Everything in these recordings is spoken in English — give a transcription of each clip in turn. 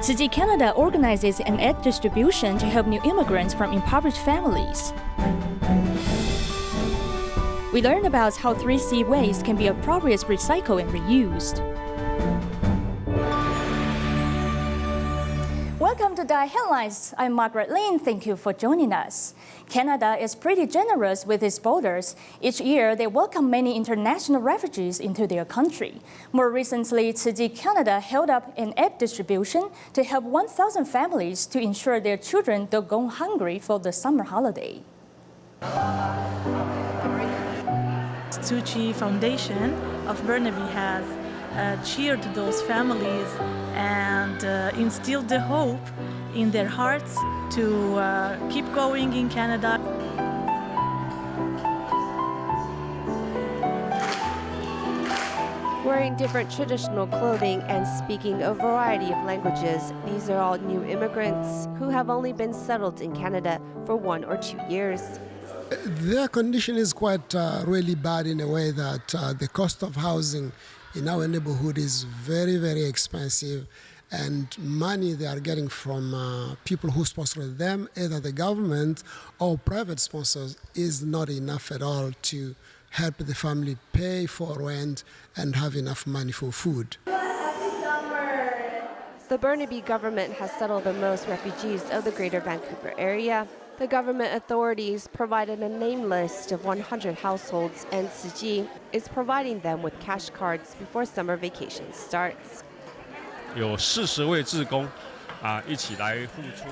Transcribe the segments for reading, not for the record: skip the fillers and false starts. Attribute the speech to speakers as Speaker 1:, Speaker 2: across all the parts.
Speaker 1: Tzu Chi Canada organizes an aid distribution to help new immigrants from impoverished families. We learn about how 3C waste can be appropriately recycled and reused. Welcome to DaAi Headlines. I'm Margaret Lin. Thank you for joining us. Canada is pretty generous with its borders. Each year, they welcome many international refugees into their country. More recently, Tzu Chi Canada held up an aid distribution to help 1,000 families to ensure their children don't go hungry for the summer holiday.
Speaker 2: Tzu Chi Foundation of Burnaby has cheered those families and instilled the hope in their hearts to keep going in Canada.
Speaker 3: Wearing different traditional clothing and speaking a variety of languages, these are all new immigrants who have only been settled in Canada for 1 or 2 years.
Speaker 4: Their condition is quite really bad in a way that the cost of housing in our neighborhood is very, very expensive, and money they are getting from people who sponsor them, either the government or private sponsors, is not enough at all to help the family pay for rent and have enough money for food.
Speaker 3: The Burnaby government has settled the most refugees of the Greater Vancouver area. The government authorities provided a name list of 100 households, and Tzu Chi is providing them with cash cards before summer vacation starts.
Speaker 5: There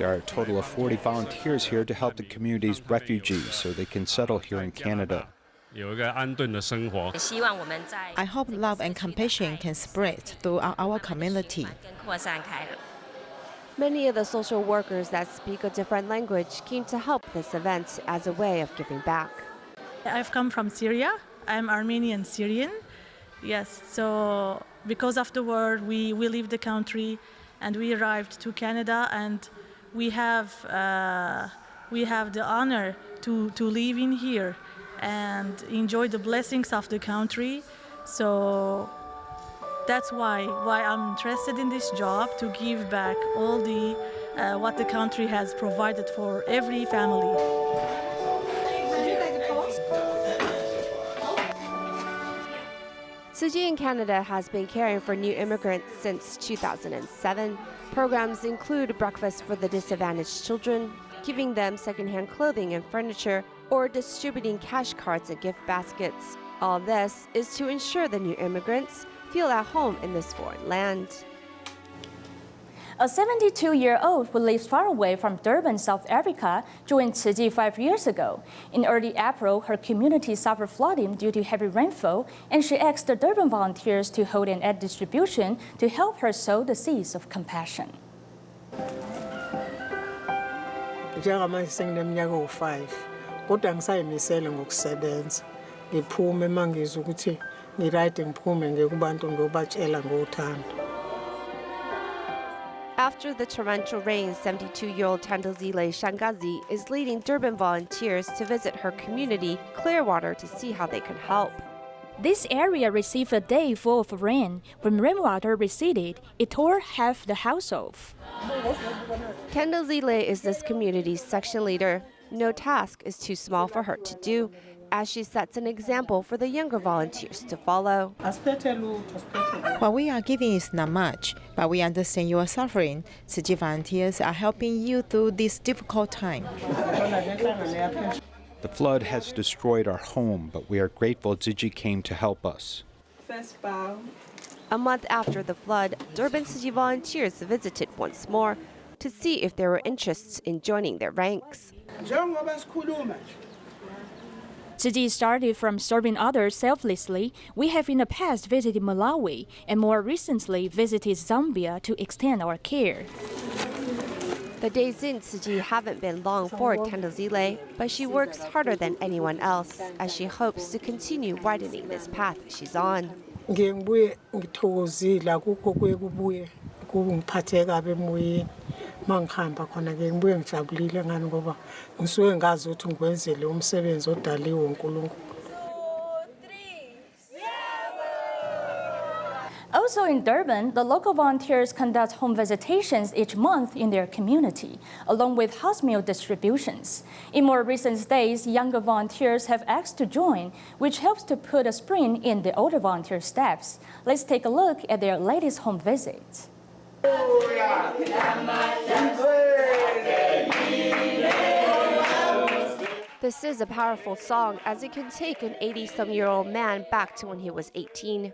Speaker 6: are a total of 40 volunteers here to help the community's refugees so they can settle here in Canada.
Speaker 7: I hope love and compassion can spread throughout our community.
Speaker 3: Many of the social workers that speak a different language came to help this event as a way of giving back.
Speaker 2: I've come from Syria. I'm Armenian Syrian. Yes, so because of the war, we leave the country and we arrived to Canada, and we have the honor to live in here and enjoy the blessings of the country. So that's why I'm interested in this job, to give back all the what the country has provided for every family.
Speaker 3: Tzu Chi in Canada has been caring for new immigrants since 2007. Programs include breakfast for the disadvantaged children, giving them secondhand clothing and furniture, or distributing cash cards and gift baskets. All this is to ensure the new immigrants feel at home in this foreign land.
Speaker 1: A 72-year-old who lives far away from Durban, South Africa, joined Tzu Chi 5 years ago. In early April, her community suffered flooding due to heavy rainfall, and she asked the Durban volunteers to hold an aid distribution to help her sow the seeds of compassion.
Speaker 8: Njengamanje sengineminyaka ewu-5 kodwa ngisayimisele ngokusebenza. Ngiphume mangizwe ukuthi ngirayide ngiphume ngekubantu ngiyobatshela ngothando.
Speaker 3: After the torrential rains, 72-year-old Thandazile Shangazi is leading Durban volunteers to visit her community, Clearwater, to see how they can help.
Speaker 1: This area received a day full of rain. When rainwater receded, it tore half the house off.
Speaker 3: Thandazile is this community's section leader. No task is too small for her to do, as she sets an example for the younger volunteers to follow.
Speaker 7: What we are giving is not much, but we understand you are suffering. Tzu Chi volunteers are helping you through this difficult time.
Speaker 6: The flood has destroyed our home, but we are grateful Tzu Chi came to help us.
Speaker 3: A month after the flood, Durban Tzu Chi volunteers visited once more to see if there were interests in joining their ranks.
Speaker 1: Tzu Chi started from serving others selflessly. We have in the past visited Malawi and more recently visited Zambia to extend our care.
Speaker 3: The days in Tzu Chi haven't been long for Thandazile, but she works harder than anyone else as she hopes to continue widening this path she's on.
Speaker 8: Ngibuye ngithokozile akukho kuye kubuye kungiphathe kabi emoyeni. Mangihamba khona ke ngibuye ngijabulile ngani ngoba ngisuke ngazi ukuthi ngikwenzele umsebenzi odaliwe uNkulunkulu.
Speaker 1: Also in Durban, the local volunteers conduct home visitations each month in their community, along with house meal distributions. In more recent days, younger volunteers have asked to join, which helps to put a spring in the older volunteer steps. Let's take a look at their latest home visit.
Speaker 3: This is a powerful song, as it can take an 80-some-year-old man back to when he was 18.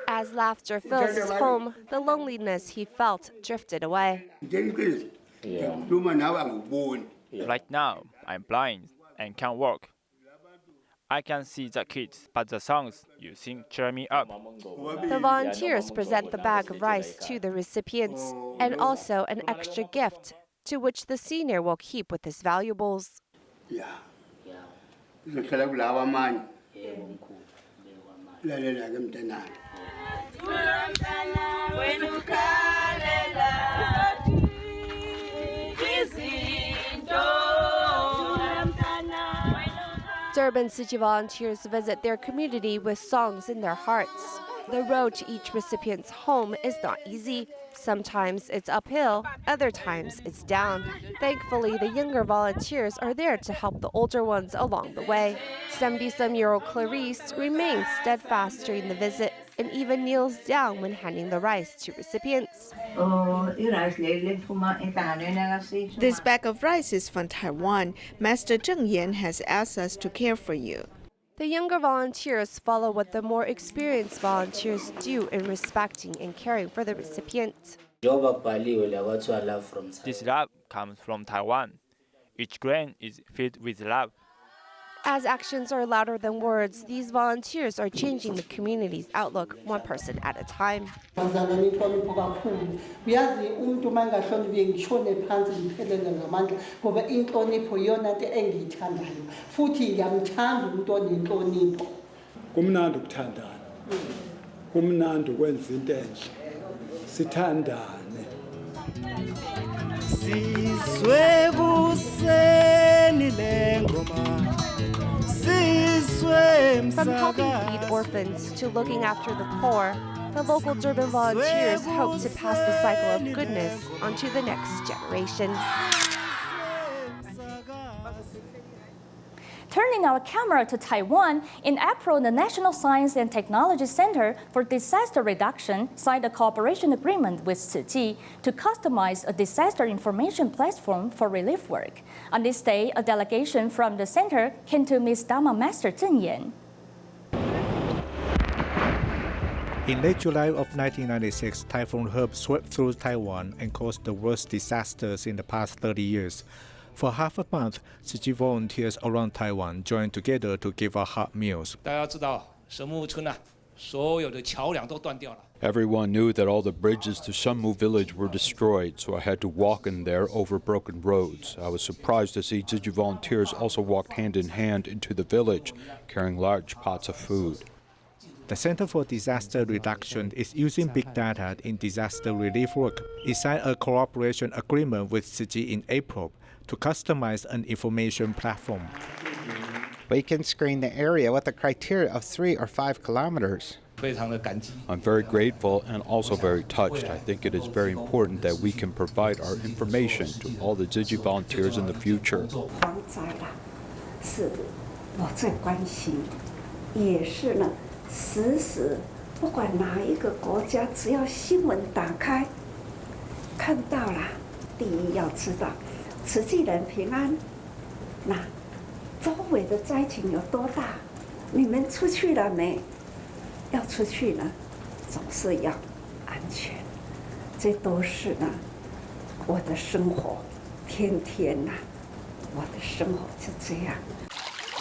Speaker 3: As laughter fills his home, the loneliness he felt drifted away.
Speaker 5: Right now, I'm blind and can't walk. I can see the kids, but the songs you sing cheer me up.
Speaker 3: The volunteers present the bag of rice to the recipients and also an extra gift, to which the senior will keep with his valuables. Durban Tzu Chi volunteers visit their community with songs in their hearts. The road to each recipient's home is not easy. Sometimes it's uphill, other times it's down. Thankfully, the younger volunteers are there to help the older ones along the way. 70-some-year-old Clarice remains steadfast during the visit and even kneels down when handing the rice to recipients.
Speaker 9: This bag of rice is from Taiwan. Master Zheng Yan has asked us to care for you.
Speaker 3: The younger volunteers follow what the more experienced volunteers do in respecting and caring for the recipient.
Speaker 5: This love comes from Taiwan. Each grain is filled with love.
Speaker 3: As actions are louder than words, these volunteers are changing the community's outlook one person at a time. From helping feed orphans to looking after the poor, the local Durban volunteers hope to pass the cycle of goodness onto the next generation.
Speaker 1: Turning our camera to Taiwan, in April, the National Science and Technology Center for Disaster Reduction signed a cooperation agreement with Tzu Chi to customize a disaster information platform for relief work. On this day, a delegation from the center came to meet Dharma Master Zheng Yan.
Speaker 6: In late July of 1996, Typhoon Herb swept through Taiwan and caused the worst disasters in the past 30 years. For half a month, Tzu Chi volunteers around Taiwan joined together to give out hot meals. Everyone knew that all the bridges to Shenmu village were destroyed, so I had to walk in there over broken roads. I was surprised to see Tzu Chi volunteers also walked hand in hand into the village, carrying large pots of food. The Center for Disaster Reduction is using big data in disaster relief work. It signed a cooperation agreement with Tzu Chi in April to customize an information platform.
Speaker 10: We can screen the area with a criteria of 3 or 5 kilometers.
Speaker 6: I'm very grateful and also very touched. I think it is very important that we can provide our information to all the Tzu Chi volunteers in the future.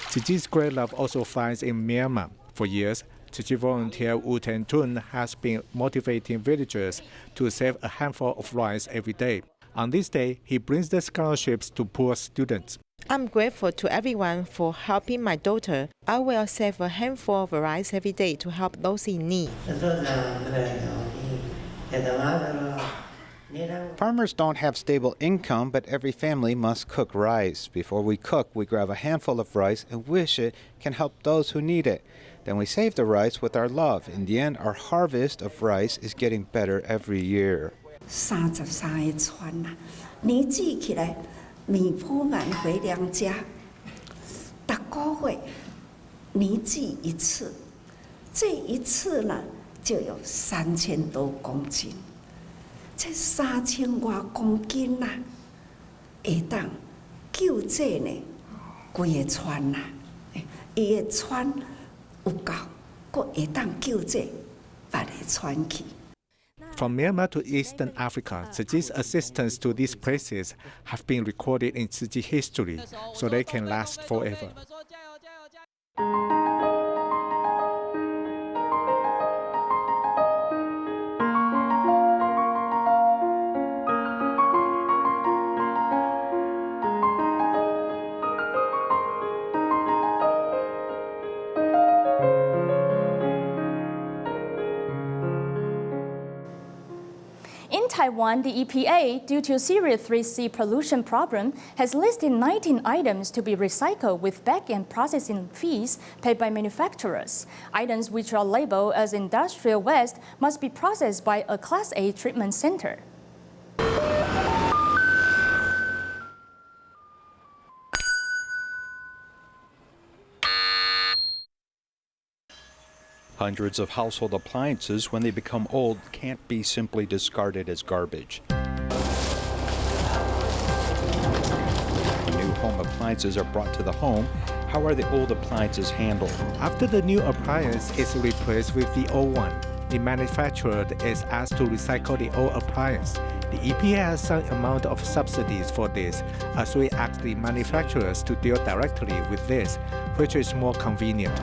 Speaker 6: Tzu Chi's great love also finds in Myanmar. For years, Tzu Chi volunteer Wu Ten Tun has been motivating villagers to save a handful of rice every day. On this day, he brings the scholarships to poor students.
Speaker 7: I'm grateful to everyone for helping my daughter. I will save a handful of rice every day to help those in need.
Speaker 10: Farmers don't have stable income, but every family must cook rice. Before we cook, we grab a handful of rice and wish it can help those who need it. Then we save the rice with our love. In the end, our harvest of rice is getting better every year.
Speaker 11: 33个船啦，年纪起来，米铺满回娘家，每个月年祭一次，这一次呢就有3000多公斤。这3000多公斤呐，会当救济呢规个船呐，伊个船有够，佫会当救济别个船去。
Speaker 12: From Myanmar to Eastern Africa, Tzu Chi's assistance to these places have been recorded in Tzu Chi history, so they can last forever.
Speaker 1: In Taiwan, the EPA, due to serious 3C pollution problem, has listed 19 items to be recycled with back-end processing fees paid by manufacturers. Items which are labeled as industrial waste must be processed by a Class A treatment center.
Speaker 6: Hundreds of household appliances, when they become old, can't be simply discarded as garbage. When new home appliances are brought to the home, how are the old appliances handled?
Speaker 12: After the new appliance is replaced with the old one, the manufacturer is asked to recycle the old appliance. The EPA has some amount of subsidies for this, as we ask the manufacturers to deal directly with this, which is more convenient.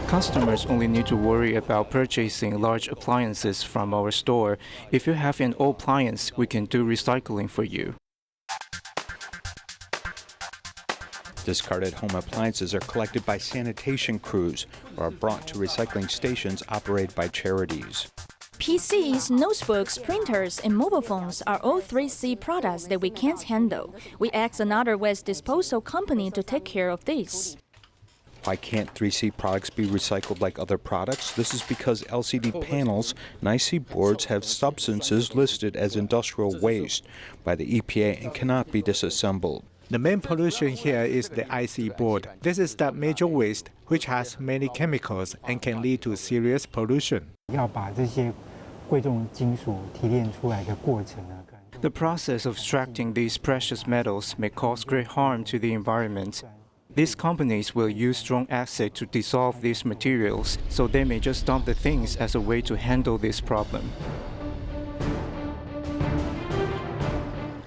Speaker 13: Customers only need to worry about purchasing large appliances from our store. If you have an old appliance, we can do recycling for you.
Speaker 6: Discarded home appliances are collected by sanitation crews or are brought to recycling stations operated by charities.
Speaker 1: PCs, notebooks, printers, and mobile phones are all 3C products that we can't handle. We asked another waste disposal company to take care of this.
Speaker 6: Why can't 3C products be recycled like other products? This is because LCD panels and IC boards have substances listed as industrial waste by the EPA and cannot be disassembled.
Speaker 12: The main pollution here is the IC board. This is the major waste, which has many chemicals and can lead to serious pollution.
Speaker 13: The process of extracting these precious metals may cause great harm to the environment. These companies will use strong acid to dissolve these materials, so they may just dump the things as a way to handle this problem.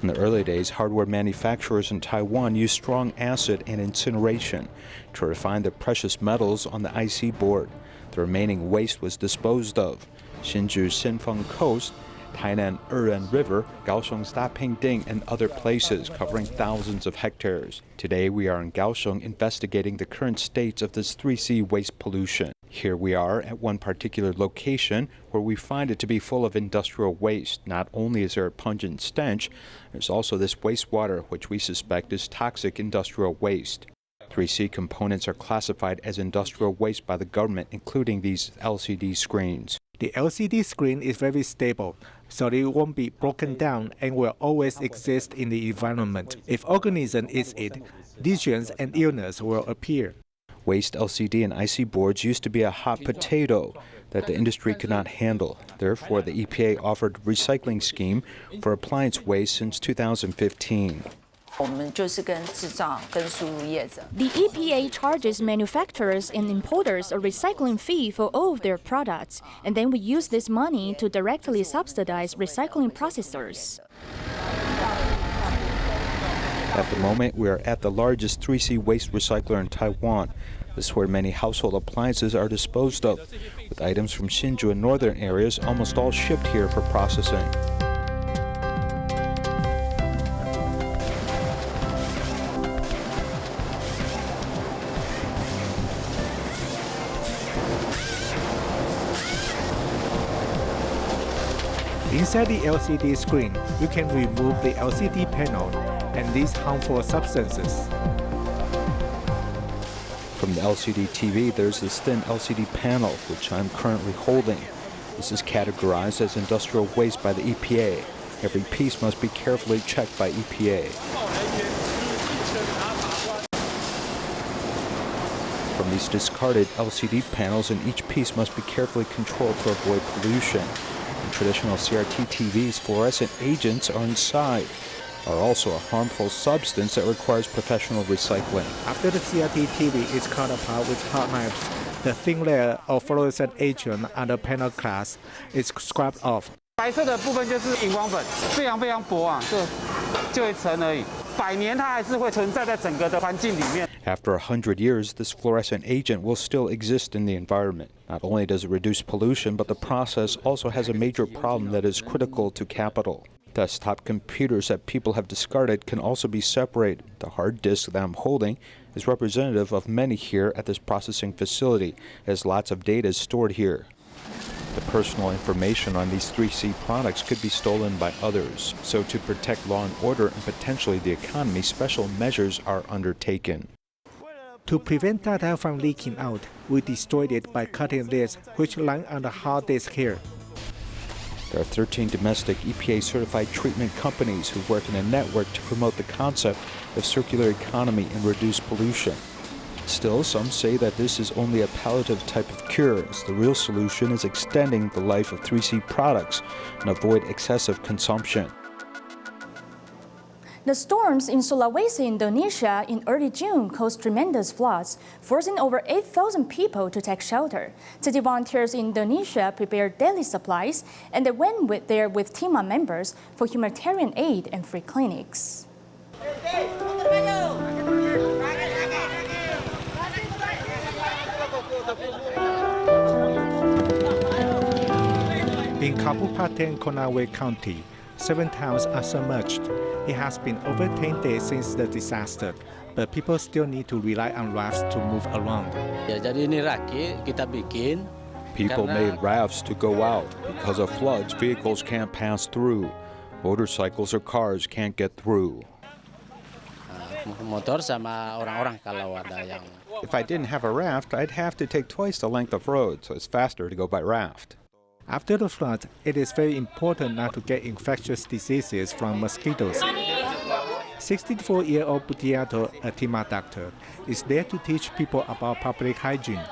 Speaker 6: In the early days, hardware manufacturers in Taiwan used strong acid and incineration to refine the precious metals on the IC board. The remaining waste was disposed of. Hsinchu's Sinfeng Coast, Tainan Eran River, Kaohsiung's Dapingding, and other places covering thousands of hectares. Today we are in Kaohsiung investigating the current states of this 3C waste pollution. Here we are at one particular location where we find it to be full of industrial waste. Not only is there a pungent stench, there's also this wastewater which we suspect is toxic industrial waste. 3C components are classified as industrial waste by the government, including these LCD screens.
Speaker 12: The LCD screen is very stable, so it won't be broken down and will always exist in the environment. If organism eats it, lesions and illness will appear.
Speaker 6: Waste LCD and IC boards used to be a hot potato that the industry could not handle. Therefore, the EPA offered a recycling scheme for appliance waste since 2015.
Speaker 1: The EPA charges manufacturers and importers a recycling fee for all of their products, and then we use this money to directly subsidize recycling processors.
Speaker 6: At the moment, we are at the largest 3C waste recycler in Taiwan. This is where many household appliances are disposed of, with items from Hsinchu and northern areas almost all shipped here for processing.
Speaker 12: Inside the LCD screen, you can remove the LCD panel and these harmful substances.
Speaker 6: From the LCD TV, there's this thin LCD panel, which I'm currently holding. This is categorized as industrial waste by the EPA. Every piece must be carefully checked by EPA. From these discarded LCD panels, and each piece must be carefully controlled to avoid pollution. In traditional CRT TVs, fluorescent agents are inside, are also a harmful substance that requires professional recycling.
Speaker 12: After the CRT TV is cut apart with hot knives, the thin layer of fluorescent agent on the panel glass is scraped off.
Speaker 14: 白色的部分就是荧光粉，非常非常薄啊，就一层而已。100年它还是会存在在整个的环境里面。
Speaker 6: After 100 years, this fluorescent agent will still exist in the environment. Not only does it reduce pollution, but the process also has a major problem that is critical to capital. Desktop computers that people have discarded can also be separated. The hard disk that I'm holding is representative of many here at this processing facility, as lots of data is stored here. The personal information on these 3C products could be stolen by others. So to protect law and order and potentially the economy, special measures are undertaken.
Speaker 12: To prevent data from leaking out, we destroyed it by cutting this, which line on the hard disk here.
Speaker 6: There are 13 domestic EPA-certified treatment companies who work in a network to promote the concept of circular economy and reduce pollution. Still, some say that this is only a palliative type of cure, as the real solution is extending the life of 3C products and avoid excessive consumption.
Speaker 1: The storms in Sulawesi, Indonesia in early June caused tremendous floods, forcing over 8,000 people to take shelter. Tzu Chi volunteers in Indonesia prepared daily supplies, and they went there with TIMA members for humanitarian aid and free clinics.
Speaker 12: In Kabupaten, Konawe County, 7 towns are submerged. It has been over 10 days since the disaster, but people still need to rely on rafts to move around.
Speaker 6: People made rafts to go out. Because of floods, vehicles can't pass through. Motorcycles or cars can't get through. If I didn't have a raft, I'd have to take twice the length of road, so it's faster to go by raft.
Speaker 12: After the flood, it is very important not to get infectious diseases from mosquitoes. 64-year-old Butiato, a TIMA doctor, is there to teach people about public hygiene.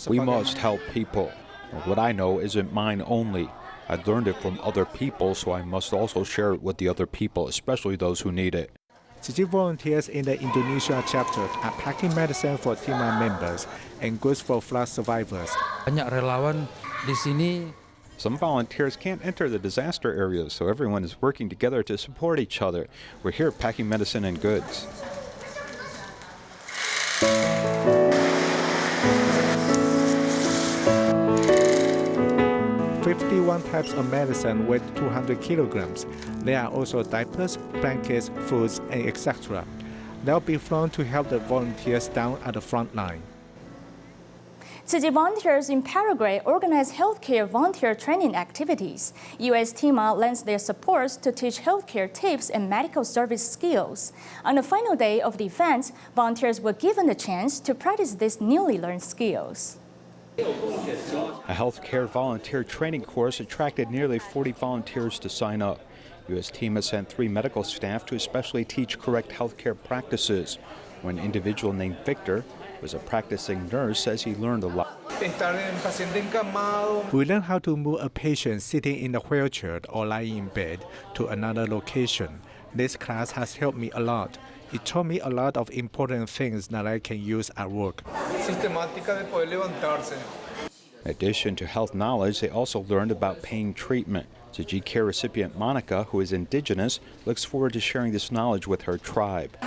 Speaker 6: We must help people. What I know isn't mine only. I learned it from other people, so I must also share it with the other people, especially those who need it.
Speaker 12: Tzu Chi volunteers in the Indonesia chapter are packing medicine for TIMA members and goods for flood survivors.
Speaker 6: Some volunteers can't enter the disaster areas, so everyone is working together to support each other. We're here packing medicine and goods.
Speaker 12: "51 types of medicine weigh 200 kilograms. There are also diapers, blankets, foods, and etc. They'll be flown to help the volunteers down at the front line."
Speaker 1: Tzu Chi volunteers in Paraguay organize healthcare volunteer training activities. U.S. TIMA lends their supports to teach healthcare tips and medical service skills. On the final day of the event, volunteers were given the chance to practice these newly learned skills.
Speaker 6: A healthcare volunteer training course attracted nearly 40 volunteers to sign up. U.S. TIMA sent 3 medical staff to especially teach correct healthcare practices. One individual named Victor was a practicing nurse, says he learned a lot.
Speaker 12: We learn how to move a patient sitting in a wheelchair or lying in bed to another location. This class has helped me a lot. It taught me a lot of important things that I can use at work.
Speaker 6: In addition to health knowledge, they also learned about pain treatment. Tzu Chi Care recipient Monica, who is indigenous, looks forward to sharing this knowledge with her tribe.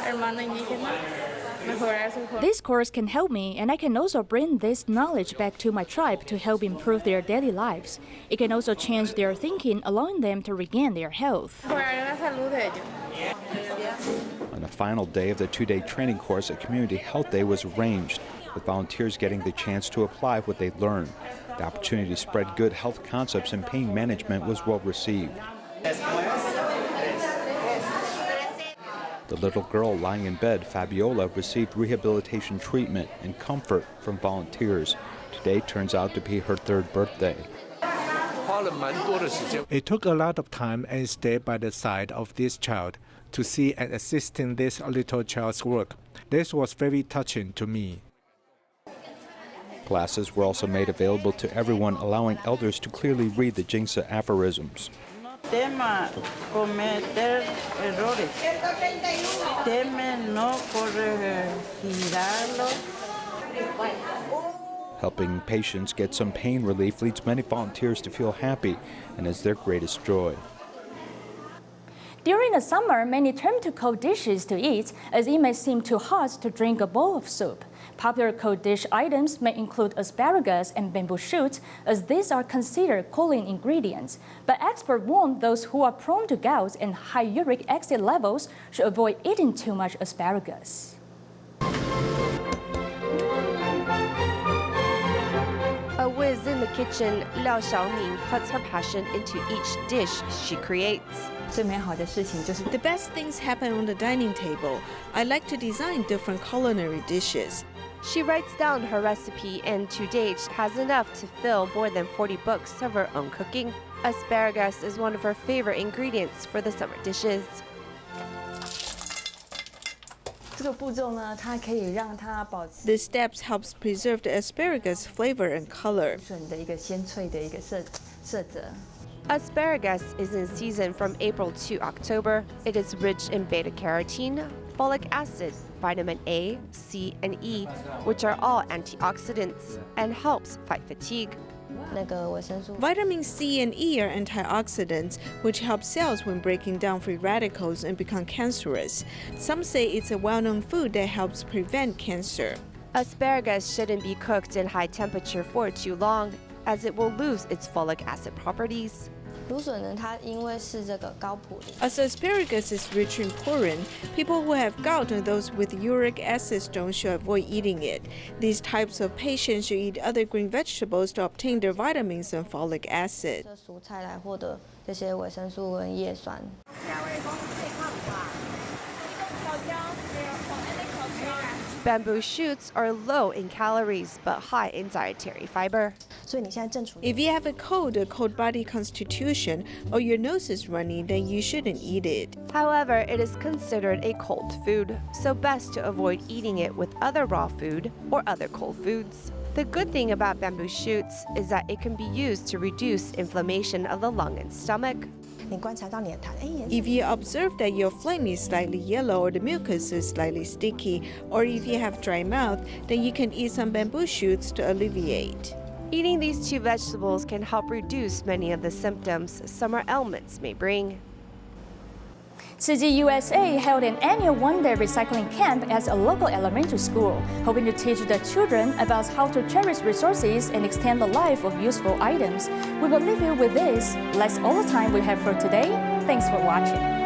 Speaker 1: This course can help me, and I can also bring this knowledge back to my tribe to help improve their daily lives. It can also change their thinking, allowing them to regain their health.
Speaker 6: On the final day of the 2-day training course, a community health day was arranged, with volunteers getting the chance to apply what they learned. The opportunity to spread good health concepts and pain management was well received. The little girl lying in bed, Fabiola, received rehabilitation treatment and comfort from volunteers. Today turns out to be her 3rd birthday.
Speaker 12: It took a lot of time and stay by the side of this child to see and assist in this little child's work. This was very touching to me.
Speaker 6: Glasses were also made available to everyone, allowing elders to clearly read the Jingsa aphorisms.
Speaker 15: Tema cometer errores. Teme no corregirlos.
Speaker 6: Helping patients get some pain relief leads many volunteers to feel happy and is their greatest joy.
Speaker 1: During the summer, many turn to cold dishes to eat, as it may seem too hot to drink a bowl of soup. Popular cold dish items may include asparagus and bamboo shoots, as these are considered cooling ingredients. But experts warn those who are prone to gout and high uric acid levels should avoid eating too much asparagus.
Speaker 3: A whiz in the kitchen, Liao Xiaoming puts her passion into each dish she creates.
Speaker 9: The best things happen on the dining table. I like to design different culinary dishes.
Speaker 3: She writes down her recipe and to date has enough to fill more than 40 books of her own cooking. Asparagus is one of her favorite ingredients for the summer dishes.
Speaker 9: These steps helps preserve the asparagus flavor and color.
Speaker 3: Asparagus is in season from April to October. It is rich in beta-carotene, folic acid, vitamin A, C, and E, which are all antioxidants, and helps fight fatigue.
Speaker 9: Vitamin C and E are antioxidants, which help cells when breaking down free radicals and become cancerous. Some say it's a well-known food that helps prevent cancer.
Speaker 3: Asparagus shouldn't be cooked in high temperature for too long, as it will lose its folic acid properties.
Speaker 9: As asparagus is rich in purine, people who have gout and those with uric acid stone should avoid eating it. These types of patients should eat other green vegetables to obtain their vitamins and folic acid.
Speaker 3: Bamboo shoots are low in calories but high in dietary fiber.
Speaker 9: If you have a cold body constitution, or your nose is runny, then you shouldn't eat it.
Speaker 3: However, it is considered a cold food, so best to avoid eating it with other raw food or other cold foods. The good thing about bamboo shoots is that it can be used to reduce inflammation of the lung and stomach.
Speaker 9: If you observe that your phlegm is slightly yellow or the mucus is slightly sticky, or if you have dry mouth, then you can eat some bamboo shoots to alleviate.
Speaker 3: Eating these two vegetables can help reduce many of the symptoms summer ailments may bring.
Speaker 1: Tzu Chi USA held an annual one-day recycling camp at a local elementary school, hoping to teach the children about how to cherish resources and extend the life of useful items. We will leave you with this. That's all the time we have for today. Thanks for watching.